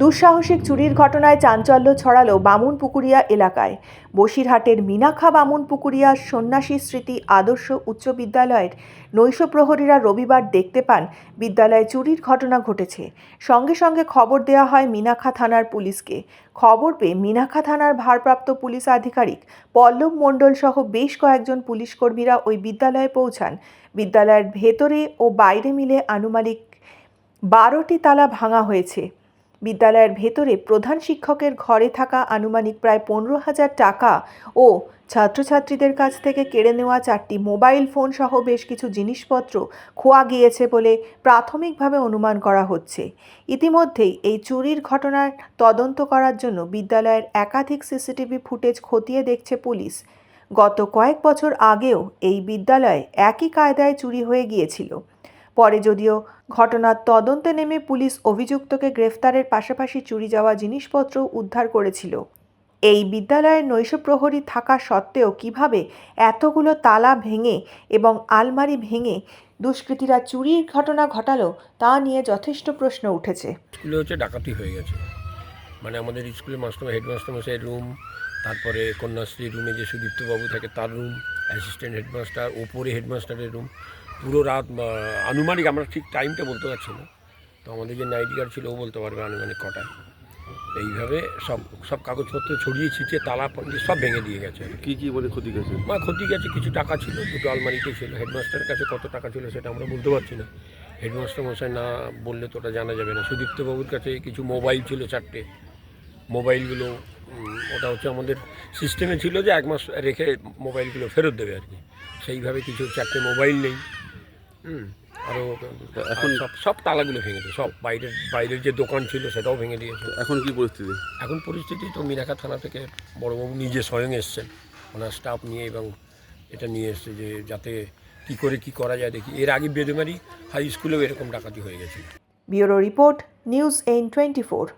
দুঃসাহসিক চুরির ঘটনায় চাঞ্চল্য ছড়ালো বামুনপুকুরিয়া এলাকায়। বসিরহাটের মিনাখা বামুনপুকুরিয়া সন্ন্যাসী স্মৃতি আদর্শ উচ্চ বিদ্যালয়ের নৈশ প্রহরীরা রবিবার দেখতে পান বিদ্যালয়ে চুরির ঘটনা ঘটেছে। সঙ্গে সঙ্গে খবর দেওয়া হয় মিনাখা থানার পুলিশকে। খবর পেয়ে মিনাখা থানার ভারপ্রাপ্ত পুলিশ আধিকারিক পল্লব মণ্ডল সহ বেশ কয়েকজন পুলিশকর্মীরা ওই বিদ্যালয়ে পৌঁছান। বিদ্যালয়ের ভেতরে ও বাইরে মিলে আনুমানিক 12টি তালা ভাঙা হয়েছে। বিদ্যালয়ের ভেতরে প্রধান শিক্ষকের ঘরে থাকা আনুমানিক প্রায় 15,000 টাকা ও ছাত্রছাত্রীদের কাছ থেকে কেড়ে নেওয়া 4টি মোবাইল ফোন সহ বেশ কিছু জিনিসপত্র খোয়া গিয়েছে বলে প্রাথমিকভাবে অনুমান করা হচ্ছে। ইতিমধ্যেই এই চুরির ঘটনার তদন্ত করার জন্য বিদ্যালয়ের একাধিক সিসিটিভি ফুটেজ খতিয়ে দেখছে পুলিশ। গত কয়েক বছর আগেও এই বিদ্যালয়ে একই কায়দায় চুরি হয়ে গিয়েছিল। পরে যদিও ঘটনার তদন্তে নেমে পুলিশ অভিযুক্তকে গ্রেফতারের পাশাপাশি চুরি যাওয়া জিনিসপত্র উদ্ধার করেছিল। এই বিদ্যালয়ের নৈশ প্রহরী থাকা সত্ত্বেও কিভাবে এতগুলো তালা ভেঙে এবং আলমারি ভেঙে দুষ্কৃতীরা চুরির ঘটনা ঘটালো তা নিয়ে যথেষ্ট প্রশ্ন উঠেছে। স্কুলে হচ্ছে ডাকাতি হয়ে গেছে, মানে আমাদের স্কুলে হেডমাস্টার মশাইয়ের রুম, তারপরে কন্যাশ্রী রুমে যে সুদীপ্তবাবু থাকে তার রুম, অ্যাসিস্ট্যান্ট হেডমাস্টার, ওপরে হেডমাস্টারের রুম, পুরো রাত আনুমানিক আমরা ঠিক টাইমটা বলতে পারছি না, তো আমাদের যে নাইট গার্ড ছিল ও বলতে পারবে আনুমানিক কটায়। এইভাবে সব কাগজপত্র ছড়িয়ে ছিটিয়ে তালা সব ভেঙে দিয়ে গেছে। কি বলে ক্ষতি গেছে? ক্ষতি গেছে, কিছু টাকা ছিল, দুটো আলমারিতে ছিল। হেডমাস্টারের কাছে কত টাকা ছিল সেটা আমরা বলতে পারছি না, হেডমাস্টার মশাই না বললে তো ওটা জানা যাবে না। সুদীপ্তবাবুর কাছে কিছু মোবাইল ছিল 4টে, মোবাইলগুলো ওটা হচ্ছে আমাদের সিস্টেমে ছিল যে 1 মাস রেখে মোবাইলগুলো fেরত দেবে আর কি, সেইভাবে কিছু 4টে মোবাইল নেই। আরও এখন সব তালাগুলো ভেঙে দিয়ে, সব বাইরের যে দোকান ছিল সেটাও ভেঙে দিয়েছে। এখন কি পরিস্থিতি? এখন পরিস্থিতি তো মিনাখা থানা থেকে বড়বাবু নিজে স্বয়ং এসছেন, ওনার স্টাফ নিয়ে, এবং এটা নিয়ে এসছে যে যাতে কী করা যায় দেখি। এর আগে বেদমারি হাই স্কুলেও এরকম ডাকাতি হয়ে গেছে। Bureau report, news 24।